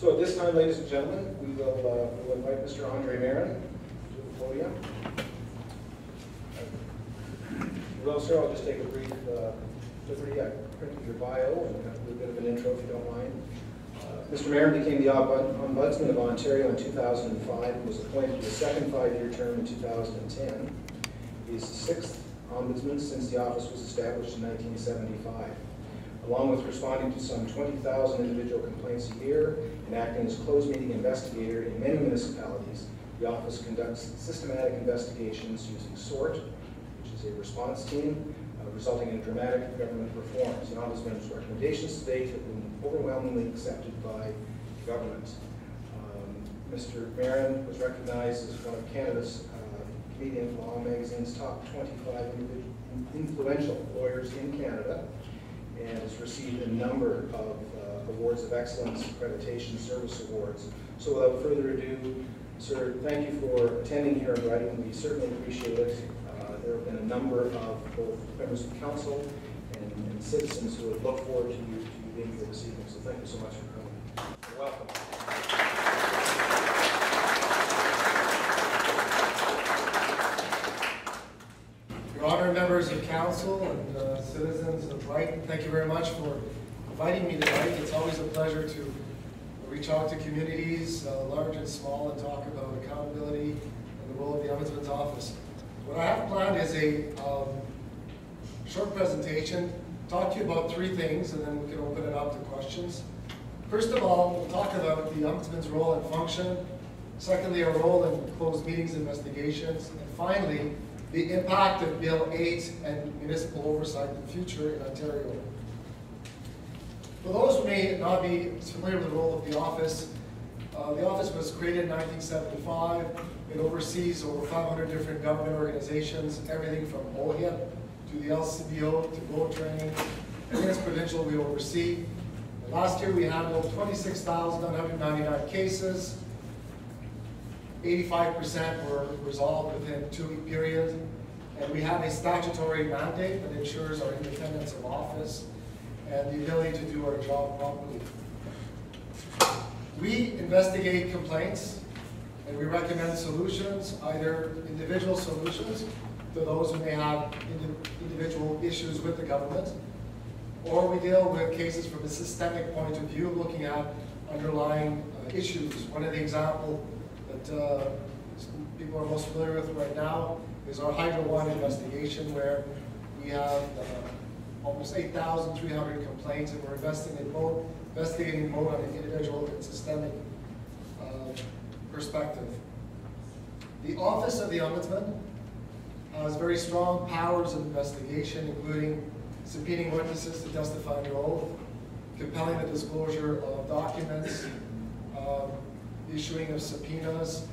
So at this time, ladies and gentlemen, we will invite Mr. André Marin to the podium. Well, sir, I'll just take a brief liberty. I printed your bio and have a bit of an intro if you don't mind. Mr. Marin became the Ombudsman of Ontario in 2005 and was appointed to a second 5-year term in 2010. He is the sixth Ombudsman since the office was established in 1975. Along with responding to some 20,000 individual complaints a year and acting as closed meeting investigator in many municipalities, the office conducts systematic investigations using SORT, which is a response team, resulting in dramatic government reforms. The Ombudsman's recommendations to date have been overwhelmingly accepted by government. Mr. Marin was recognized as one of Canada's Canadian Law Magazine's top 25 influential lawyers in Canada, and has received a number of awards of excellence, accreditation, service awards. So without further ado, sir, thank you for attending here in Brighton. We certainly appreciate it. There have been a number of both members of council and citizens who have looked forward to you being here this evening. So thank you so much for coming. You're welcome. Your Honor, members of council and citizens of Brighton, thank you very much for inviting me tonight. It's always a pleasure to reach out to communities, large and small, and talk about accountability and the role of the Ombudsman's office. What I have planned is a short presentation, talk to you about 3 things, and then we can open it up to questions. First of all, we'll talk about the Ombudsman's role and function. Secondly, our role in closed meetings investigations. And finally, the impact of Bill 8 and municipal oversight in the future in Ontario. For those who may not be familiar with the role of the office was created in 1975. It oversees over 500 different government organizations, everything from OHIP to the LCBO to GO training. And as provincial, we oversee. And last year we handled 26,999 cases. 85% were resolved within a 2-week period. And we have a statutory mandate that ensures our independence of office and the ability to do our job properly. We investigate complaints and we recommend solutions, either individual solutions to those who may have individual issues with the government, or we deal with cases from a systemic point of view, looking at underlying issues. One of the examples that people are most familiar with right now is our Hydro One investigation, where we have almost 8,300 complaints, and we're investigating both on an individual and systemic perspective. The Office of the Ombudsman has very strong powers of investigation, including subpoenaing witnesses to testify under oath, compelling the disclosure of documents, issuing of subpoenas.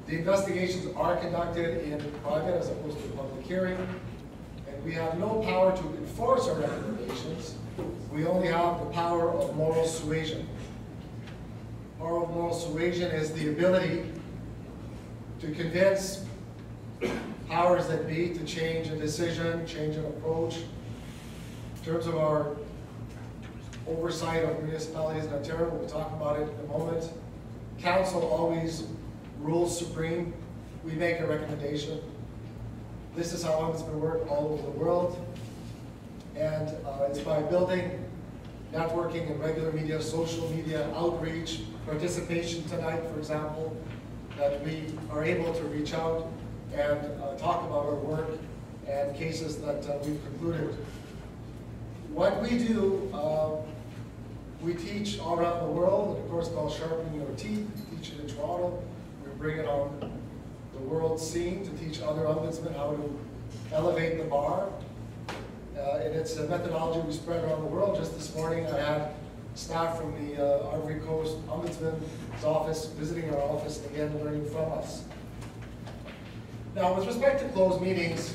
The investigations are conducted in private as opposed to a public hearing, and we have no power to enforce our recommendations. We only have the power of moral suasion. Power of moral suasion is the ability to convince powers that be to change a decision, change an approach. In terms of our oversight of municipalities in Ontario, we'll talk about it in a moment. Council always rules supreme. We make a recommendation. This is how ombudsmen work all over the world. And it's by building, networking, and regular media, social media, outreach, participation tonight, for example, that we are able to reach out and talk about our work and cases that we've concluded. What we do, we teach all around the world, and of course called Sharpening Your Teeth. We teach it in Toronto. We bring it on the world scene to teach other ombudsmen how to elevate the bar. And it's a methodology we spread around the world. Just this morning I had staff from the Ivory Coast Ombudsman's office visiting our office, again learning from us. Now, with respect to closed meetings,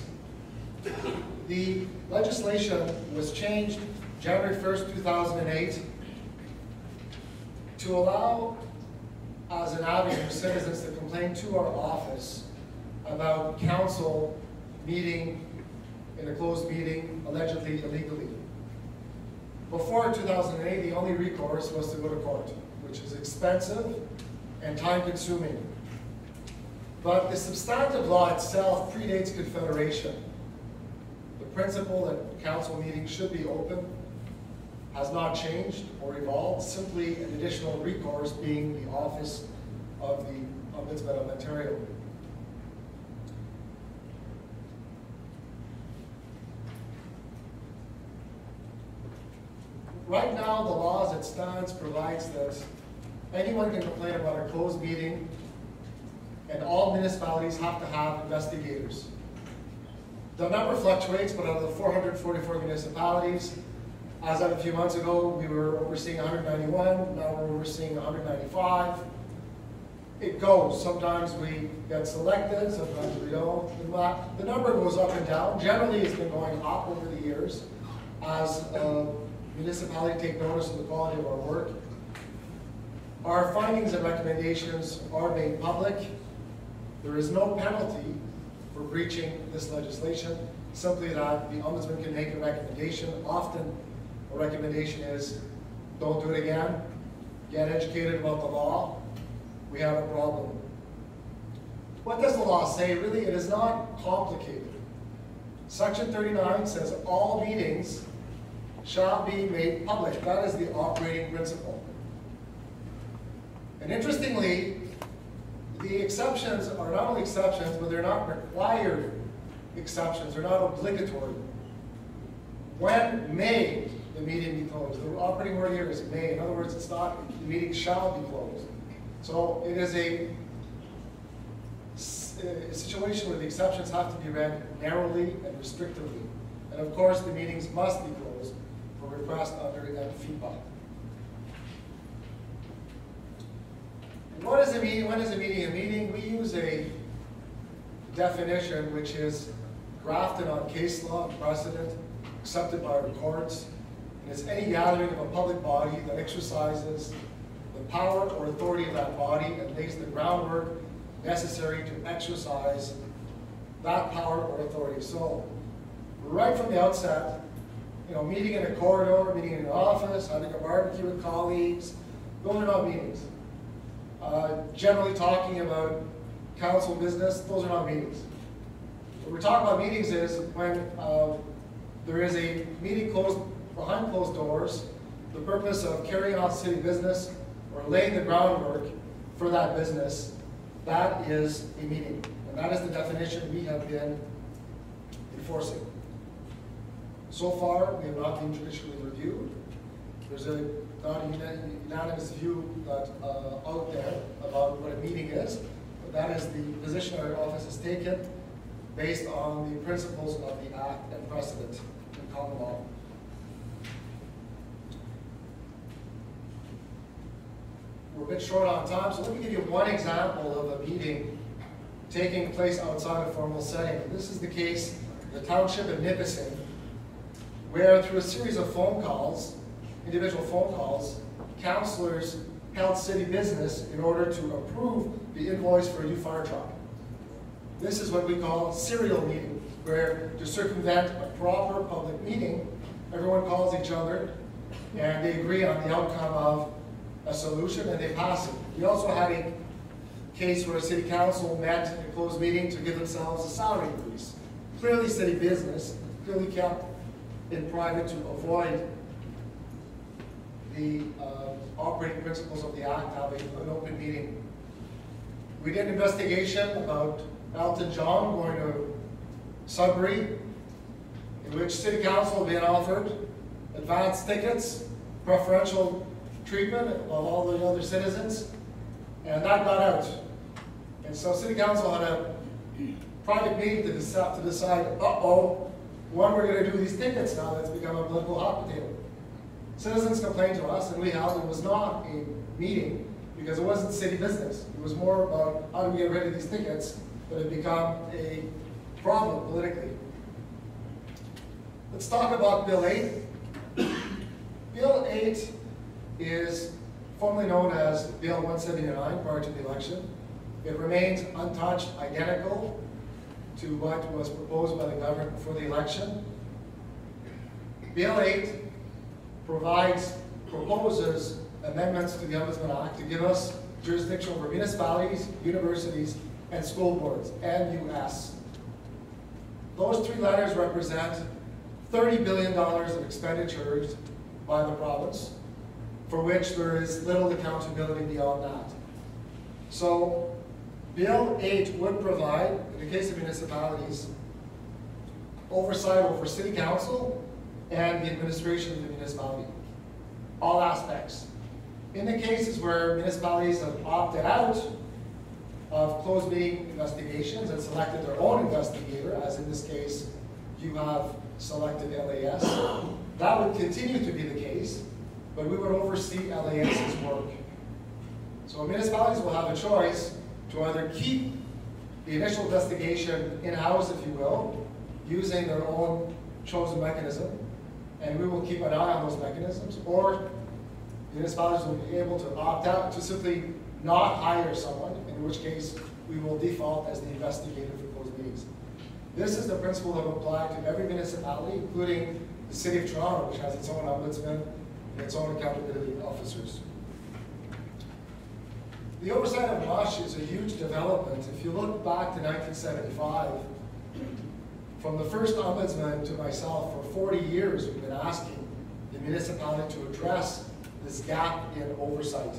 the legislation was changed January 1st, 2008 to allow as an avenue for citizens to complain to our office about council meeting in a closed meeting allegedly illegally. Before 2008, the only recourse was to go to court, which is expensive and time-consuming. But the substantive law itself predates Confederation. The principle that council meetings should be open has not changed or evolved, simply an additional recourse being the office of the Ombudsman of Ontario. Right now, the law as it stands provides that anyone can complain about a closed meeting, and all municipalities have to have investigators. The number fluctuates, but out of the 444 municipalities, as of a few months ago, we were overseeing 191, now we're overseeing 195. It goes. Sometimes we get selected, sometimes we don't. The number goes up and down. Generally, it's been going up over the years as municipalities take notice of the quality of our work. Our findings and recommendations are made public. There is no penalty for breaching this legislation, simply that the Ombudsman can make a recommendation. Often, a recommendation is, don't do it again, get educated about the law, we have a problem. What does the law say? Really, it is not complicated. Section 39 says all meetings shall be made public. That is the operating principle. And interestingly, the exceptions are not only exceptions, but they're not required exceptions. They're not obligatory. When may the meeting be closed? The operating word here is may. In other words, it's not the meeting shall be closed. So it is a situation where the exceptions have to be read narrowly and restrictively. And of course, the meetings must be closed for request under and feedback. What is a meeting? When is a meeting a meeting? We use a definition which is grafted on case law and precedent, accepted by our courts. And it's any gathering of a public body that exercises the power or authority of that body and lays the groundwork necessary to exercise that power or authority. So, right from the outset, meeting in a corridor, meeting in an office, having a barbecue with colleagues, those are not meetings. Generally talking about council business, those are not meetings. What we're talking about meetings is when there is a meeting closed behind closed doors, the purpose of carrying out city business or laying the groundwork for that business, that is a meeting. And that is the definition we have been enforcing. So far, we have not been judicially reviewed. There's not a unanimous view out there about what a meeting is, but that is the position our office has taken based on the principles of the Act and precedent in common law. We're a bit short on time, so let me give you one example of a meeting taking place outside a formal setting. This is the case in the township of Nipissing, where through a series of phone calls, individual phone calls, councillors held city business in order to approve the invoice for a new fire truck. This is what we call serial meeting, where to circumvent a proper public meeting, everyone calls each other and they agree on the outcome of a solution and they pass it. We also had a case where a city council met in a closed meeting to give themselves a salary increase. Clearly city business, clearly kept in private to avoid the operating principles of the Act, having an open meeting. We did an investigation about Elton John going to Sudbury, in which City Council had been offered advance tickets, preferential treatment of all the other citizens, and that got out. And so City Council had a private meeting to decide, when we're going to do these tickets now that's become a political hot potato. Citizens complained to us, and we held it was not a meeting because it wasn't city business. It was more about how do we get rid of these tickets that had become a problem politically. Let's talk about Bill 8. Bill 8 is formerly known as Bill 179 prior to the election. It remains untouched, identical to what was proposed by the government before the election. Bill 8 proposes amendments to the Ombudsman Act to give us jurisdiction over municipalities, universities, and school boards, MUS. Those three letters represent $30 billion of expenditures by the province, for which there is little accountability beyond that. So Bill 8 would provide, in the case of municipalities, oversight over city council and the administration of the municipality, all aspects. In the cases where municipalities have opted out of closed meeting investigations and selected their own investigator, as in this case you have selected LAS, that would continue to be the case, but we would oversee LAS's work. So municipalities will have a choice to either keep the initial investigation in-house, if you will, using their own chosen mechanism, and we will keep an eye on those mechanisms, or municipalities will be able to opt out to simply not hire someone, in which case we will default as the investigator for closed meetings. This is the principle that will apply to every municipality, including the City of Toronto, which has its own ombudsman and its own accountability officers. The oversight of MUSH is a huge development. If you look back to 1975, from the first ombudsman to myself, for 40 years we've been asking the municipality to address this gap in oversight.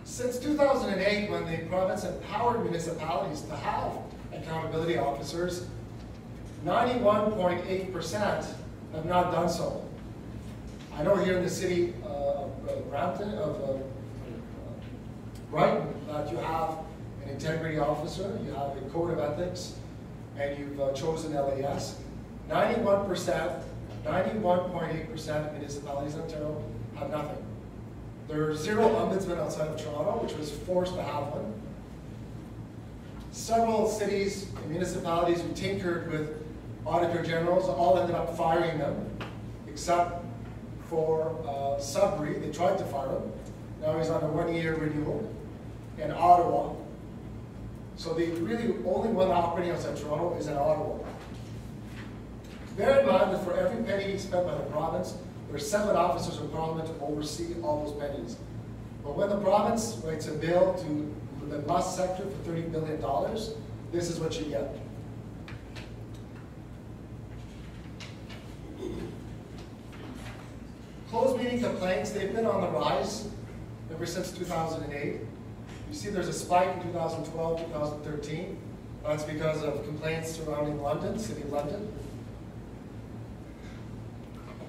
Since 2008, when the province empowered municipalities to have accountability officers, 91.8% have not done so. I know here in the city of Brighton that you have an integrity officer, you have a code of ethics, and you've chosen LAS. 91%, 91.8% of municipalities in Ontario have nothing. There are 0 ombudsmen outside of Toronto, which was forced to have one. Several cities and municipalities who tinkered with auditor generals all ended up firing them, except for Sudbury. They tried to fire him. Now he's on a 1-year renewal. In Ottawa. So the really only one operating outside Toronto is in Ottawa. Bear in mind that for every penny spent by the province, there are 7 officers of Parliament to oversee all those pennies. But when the province writes a bill to the bus sector for $30 billion, this is what you get. Closed meeting complaints, they've been on the rise ever since 2008. You see there's a spike in 2012, 2013. That's because of complaints surrounding London, City of London.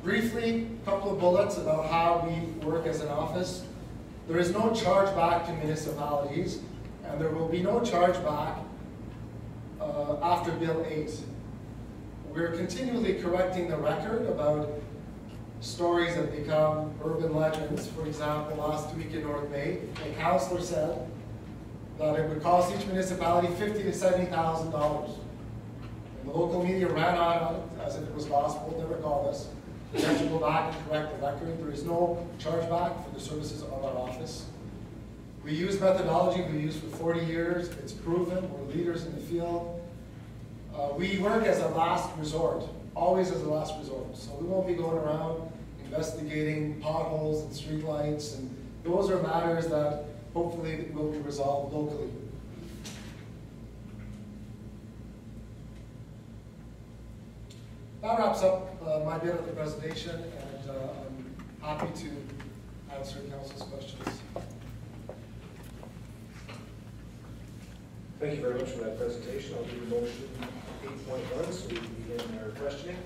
Briefly, a couple of bullets about how we work as an office. There is no chargeback to municipalities, and there will be no chargeback after Bill 8. We're continually correcting the record about stories that become urban legends. For example, last week in North Bay, a councillor said that it would cost each municipality $50,000 to $70,000. And the local media ran on it as if it was gospel. Never called us. We have to go back and correct the record. There is no chargeback for the services of our office. We use methodology we used for 40 years. It's proven. We're leaders in the field. We work as a last resort, always as a last resort. So we won't be going around investigating potholes and streetlights, and those are matters that hopefully will be resolved locally. That wraps up my bit of the presentation, and I'm happy to answer council's questions. Thank you very much for that presentation. I'll do motion 8.1 so we can begin our questioning.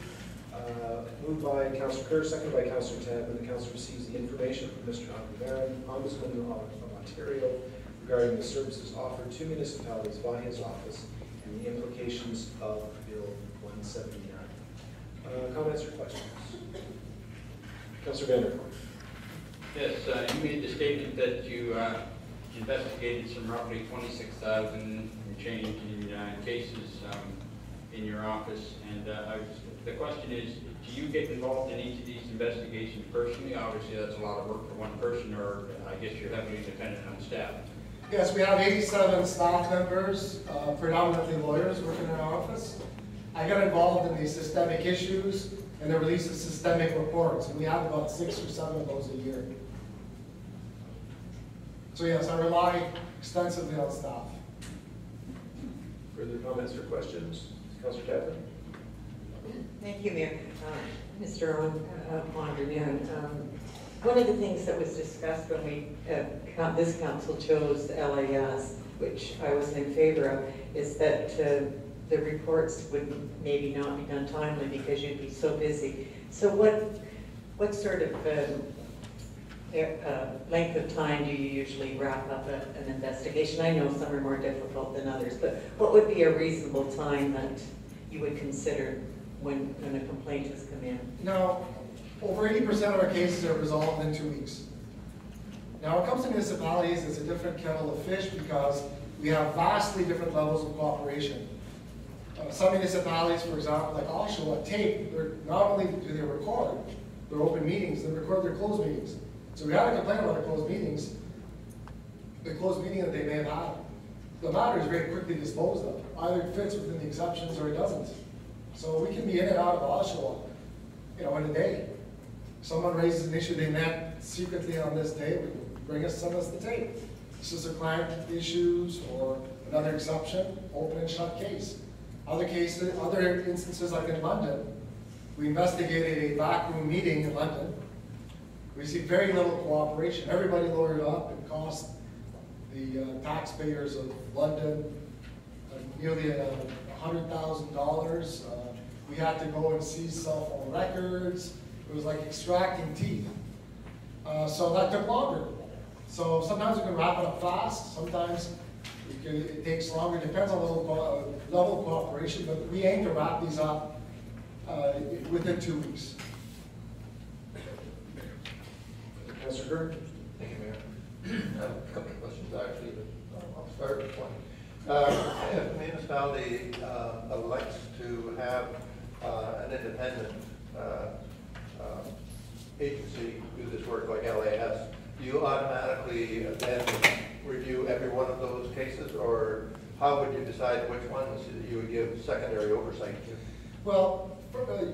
Moved by Councillor Kerr, seconded by Councillor Tab, and the Council receives the information from Mr. André Marin, Ombudsman of Ontario, regarding the services offered to municipalities by his office and the implications of Bill 179. Comments or questions? Councillor Vander. Yes, you made the statement that you investigated some roughly 26,000 and change in cases in your office, and the question is, do you get involved in each of these investigations personally? Obviously that's a lot of work for one person, or I guess you're heavily dependent on staff. Yes, we have 87 staff members, predominantly lawyers working in our office. I got involved in the systemic issues and the release of systemic reports, and we have about 6 or 7 of those a year. So yes, I rely extensively on staff. Further comments or questions? Councillor Catherine? Thank you, Mayor. Mr. Mondrian, one of the things that was discussed when we, this council chose LAS, which I was in favor of, is that the reports would maybe not be done timely because you'd be so busy. So what sort of length of time do you usually wrap up an investigation? I know some are more difficult than others, but what would be a reasonable time that you would consider when a complaint has come in? Now, over 80% of our cases are resolved in 2 weeks. Now, when it comes to municipalities, it's a different kettle of fish because we have vastly different levels of cooperation. Some municipalities, for example, like Oshawa, tape, not only do they record their open meetings, they record their closed meetings. So we had a complaint about the closed meetings, the closed meeting that they may have had. The matter is very quickly disposed of. Either it fits within the exceptions or it doesn't. So we can be in and out of Oshawa, in a day. Someone raises an issue they met secretly on this day, send us the tape. This is a client issues or another exception, open and shut case. Other cases, other instances like in London, we investigated a backroom meeting in London. We received very little cooperation. Everybody lawyered up. It cost the taxpayers of London nearly $100,000. We had to go and seize cell phone records. It was like extracting teeth. So that took longer. So sometimes we can wrap it up fast. Sometimes it takes longer. It depends on the level of cooperation. But we aim to wrap these up within 2 weeks. Councillor Kern? Thank you, Mayor. I have a couple of questions actually, but I'll start with one. If a municipality elects to have an independent agency do this work like LAS, do you automatically then review every one of those cases, or how would you decide which ones you would give secondary oversight to? Well,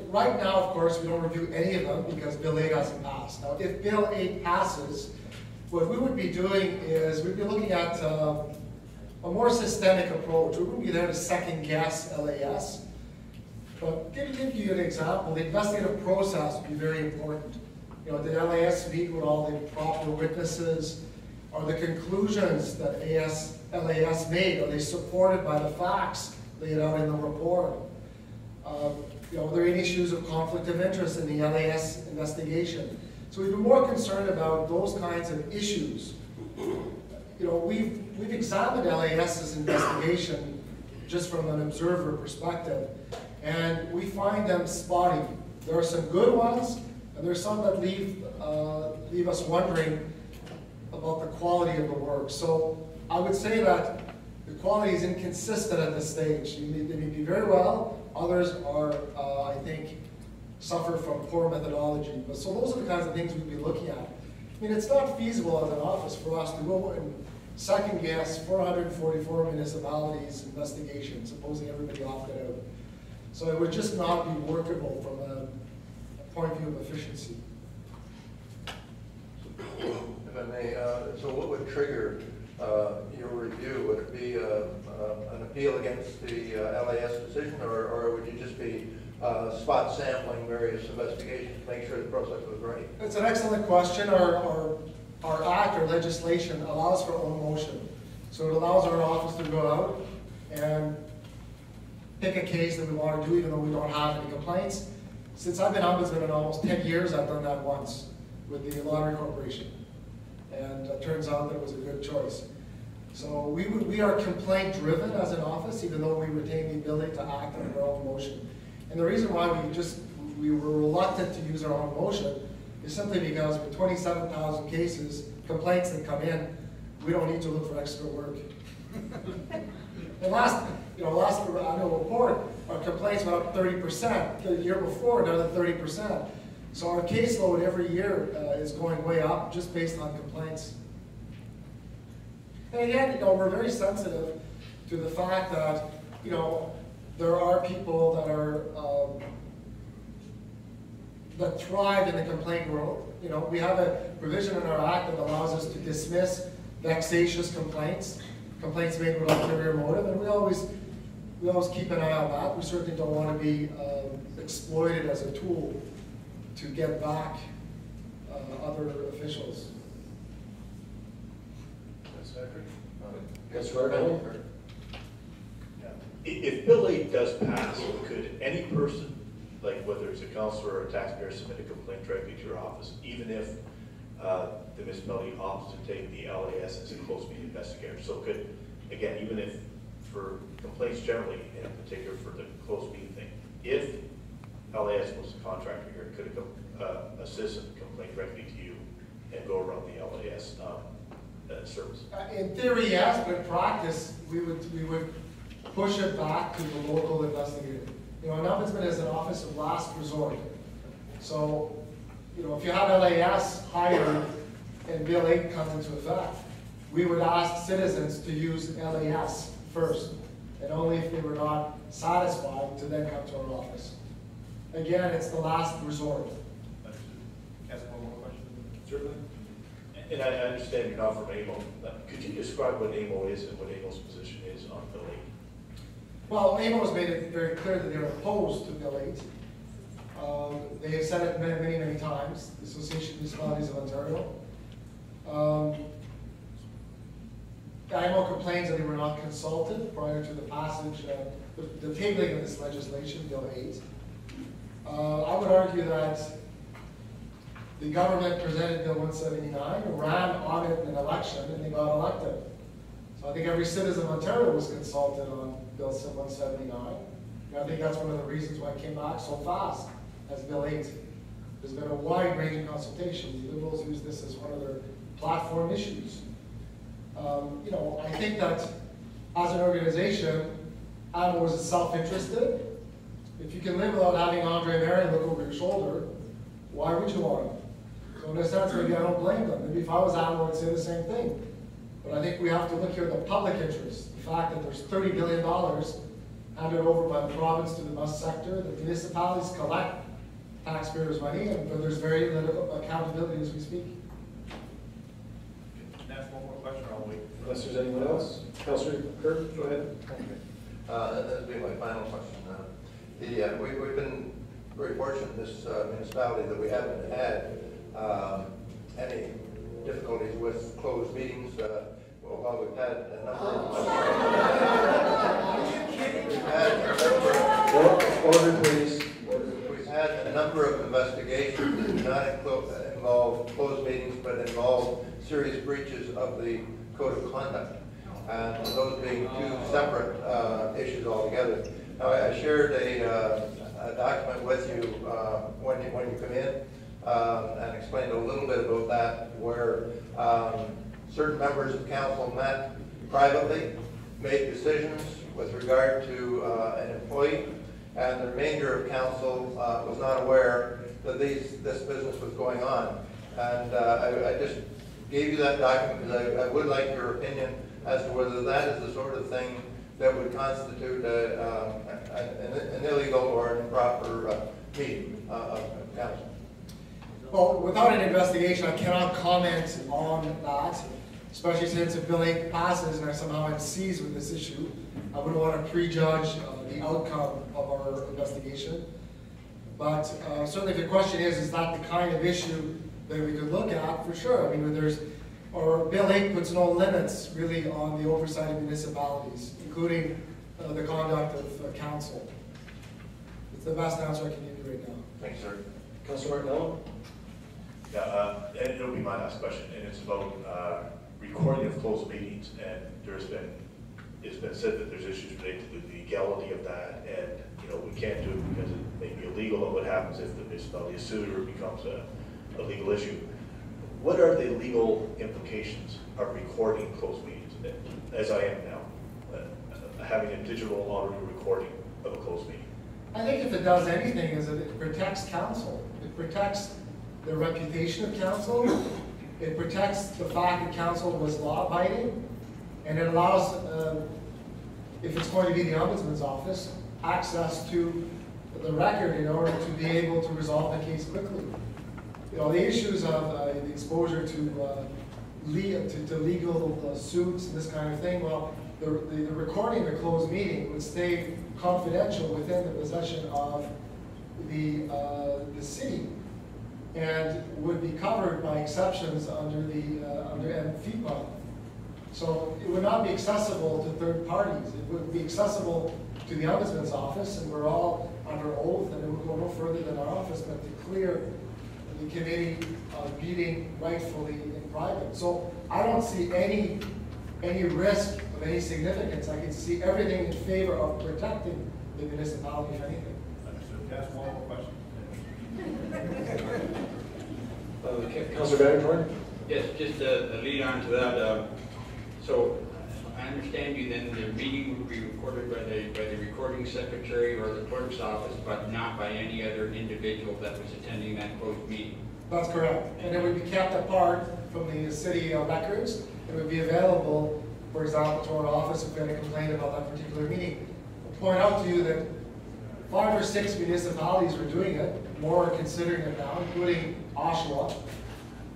right now, of course, we don't review any of them because Bill 8 hasn't passed. Now, if Bill 8 passes, what we would be doing is we'd be looking at a more systemic approach. We wouldn't be there to second guess LAS. But to give you an example, the investigative process would be very important. You know, did LAS meet with all the proper witnesses? Are the conclusions that LAS made, are they supported by the facts laid out in the report? You know, are there any issues of conflict of interest in the LAS investigation? So we've been more concerned about those kinds of issues. You know, we've examined LAS's investigation just from an observer perspective, and we find them spotty. There are some good ones, and there are some that leave us wondering about the quality of the work. So I would say that the quality is inconsistent at this stage. They may be very well. Others are, I think, suffer from poor methodology. But so those are the kinds of things we'd be looking at. I mean, it's not feasible as an office for us to go and second guess 444 municipalities' investigations, supposing everybody opted out. So it would just not be workable from a point of view of efficiency. If I may, so what would trigger your review? Would it be an appeal against the LAS decision, or would you just be spot sampling various investigations to make sure the process was right? It's an excellent question. Our act or legislation allows for own motion. So it allows our office to go out and pick a case that we want to do even though we don't have any complaints. Since I've been Ombudsman in almost 10 years, I've done that once with the Lottery Corporation. And it turns out that it was a good choice. So we are complaint driven as an office, even though we retain the ability to act on our own motion. And the reason why we were reluctant to use our own motion is simply because with 27,000 cases, complaints that come in, we don't need to look for extra work. And last annual report, our complaints went up 30%. The year before, another 30%. So our caseload every year is going way up just based on complaints. And again, we're very sensitive to the fact that, there are people that are, that thrive in the complaint world. We have a provision in our act that allows us to dismiss vexatious complaints made with ulterior motive, and we always keep an eye on that. We certainly don't want to be exploited as a tool to get back other officials. Yes, Roberto? If Bill 8 does pass, could any person, like whether it's a councillor or a taxpayer, submit a complaint directly to your office, even if the municipality opts to take the LAS as a closed meeting investigator? So could, again, even if for complaints generally, in particular for the closed meeting thing, if LAS was a contractor here, could a citizen complain directly to you and go around the LAS service? In theory, yes, but in practice, we would push it back to the local investigator. An ombudsman is an office of last resort. So, if you have LAS hired and Bill 8 comes into effect, we would ask citizens to use LAS first, and only if they were not satisfied to then come to our office. Again, it's the last resort. Ask one more question? Certainly. And I understand you're not from AMO. Could you describe what AMO is and what AMO's position is on Bill 8? Well, AMO has made it very clear that they're opposed to Bill 8. They have said it many, many times, the Association of Municipalities of Ontario. AMO complains that they were not consulted prior to the passage, the tabling of this legislation, Bill 8. I would argue that the government presented Bill 179, ran on it in an election, and they got elected. So I think every citizen of Ontario was consulted on Bill 179. And I think that's one of the reasons why it came back so fast as Bill 8. There's been a wide-ranging consultation. The Liberals use this as one of their platform issues. I think that as an organization, AMO is self-interested. If you can live without having André Marin look over your shoulder, why would you want him? So in a sense, maybe I don't blame them. Maybe if I was AMO, I'd say the same thing. But I think we have to look here at the public interest. The fact that there's $30 billion handed over by the province to the bus sector, the municipalities collect taxpayers' money, and there's very little accountability as we speak. Can I ask one more question, or I'll wait? Unless there's anyone else. Councillor Kirk, go ahead. That'd be my final question. We've been very fortunate in this municipality that we haven't had any difficulties with closed meetings. While we've had a number of Order, please. We've had a number of investigations that do not involve closed meetings, but involve serious breaches of the code of conduct, and those being two separate issues altogether. Now, I shared a document with you when you come in and explained a little bit about that, where certain members of council met privately, made decisions with regard to an employee, and the remainder of council was not aware that this business was going on. And I just gave you that document because I would like your opinion as to whether that is the sort of thing that would constitute an illegal or an improper meeting of council. Well, without an investigation, I cannot comment on that, especially since if Bill 8 passes and I somehow am seized with this issue. I wouldn't want to prejudge the outcome of our investigation. But certainly if the question is that the kind of issue that we could look at, for sure. I mean, Bill 8 puts no limits really on the oversight of municipalities, including the conduct of council. It's the best answer I can give you right now. Thanks, sir. Councillor Martello? Yeah, and it'll be my last question, and it's about recording of closed meetings. And it's been said that there's issues related to the legality of that, and we can't do it because it may be illegal. And what happens if the municipality is sued or it becomes a legal issue? What are the legal implications of recording closed meetings, as I am now, having a digital audio recording of a closed meeting? I think if it does anything, is that it protects council. It protects the reputation of council. It protects the fact that council was law-abiding. And it allows, if it's going to be the Ombudsman's office, access to the record in order to be able to resolve the case quickly. You know, the issues of the exposure to legal suits and this kind of thing, well, the recording of the closed meeting would stay confidential within the possession of the city, and would be covered by exceptions under the under FEPA. So it would not be accessible to third parties. It would be accessible to the Ombudsman's office, and we're all under oath, and it would go no further than our office, but to clear the committee meeting rightfully in private. So I don't see any risk of any significance. I can see everything in favor of protecting the municipality, if anything. Understood. Can I ask one more question? Councilor Marin? Yes, just a lead on to that. So I understand you then, the meeting will be recorded by the recording secretary or the clerk's office, but not by any other individual that was attending that closed meeting. That's correct. And it would be kept apart from the city records. It would be available, for example, to our office if we had a complaint about that particular meeting. I'll point out to you that 5 or 6 municipalities are doing it, more are considering it now, including Oshawa.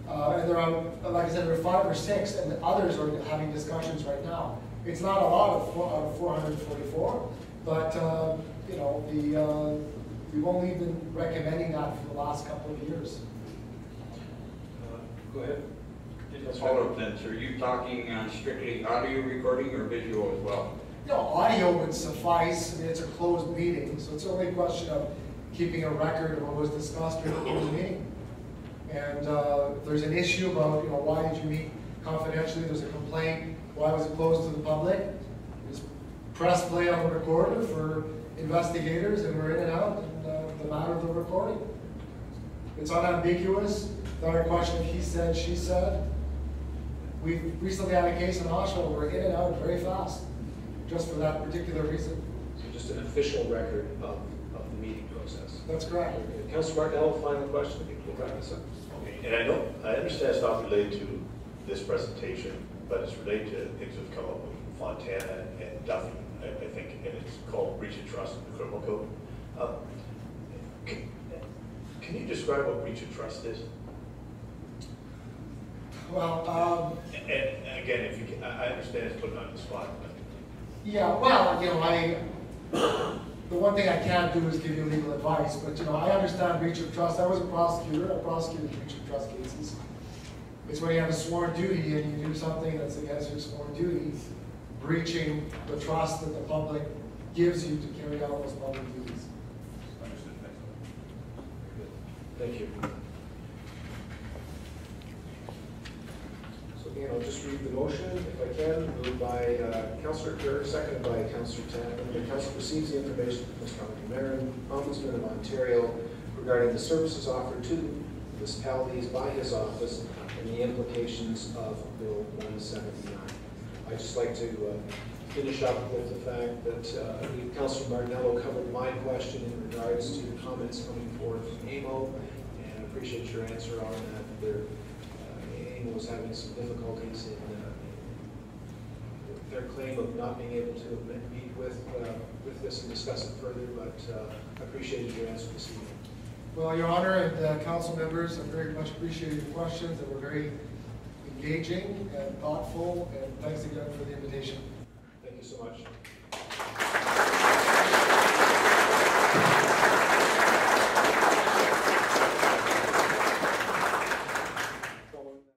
And there are, like I said, there are 5 or 6, and others are having discussions right now. It's not a lot out of 444, but you know, we've only been recommending that for the last couple of years. Go ahead. Follow up then, so are you talking strictly audio recording or visual as well? No, audio would suffice. I mean, it's a closed meeting, so it's only a question of keeping a record of what was discussed during the closed meeting. And if there's an issue about, you know, why did you meet confidentially, there's a complaint, why was it closed to the public, just press play on the recorder for investigators, and we're in and out, and the matter of the recording. It's unambiguous. Not a question of he said, she said. We've recently had a case in Oshawa where we're in and out very fast, just for that particular reason. So just an official record of the meeting process. That's correct. Councilor Martinello, final question. We'll wrap this up. Okay, and I understand it's not related to this presentation, but it's related to things that have come up with Fontana and Duffy, I think, and it's called breach of trust in the criminal code. Can you describe what breach of trust is? Well, And again, if you can, I understand it's putting on the spot, but yeah, well, you know, the one thing I can't do is give you legal advice, but, you know, I understand breach of trust. I was a prosecutor. I prosecuted breach of trust cases. It's when you have a sworn duty and you do something that's against your sworn duty, breaching the trust that the public gives you to carry out those public duties. understood. Thank you. So again, I'll just read the motion, if I can. Moved by Councillor Kerr, seconded by Councillor Tappan. The Council receives the information from Mr. André Marin, Ombudsman of Ontario, regarding the services offered to municipalities by his office and the implications of Bill 179. I'd just like to finish up with the fact that I believe Councillor Martinello covered my question in regards to comments coming forward from AMO, and I appreciate your answer on that. AMO was having some difficulties in their claim of not being able to meet with this and discuss it further, but I appreciated your answer this evening. Well, Your Honor and council members, I very much appreciated your questions that were very engaging and thoughtful, and thanks again for the invitation. Thank you so much.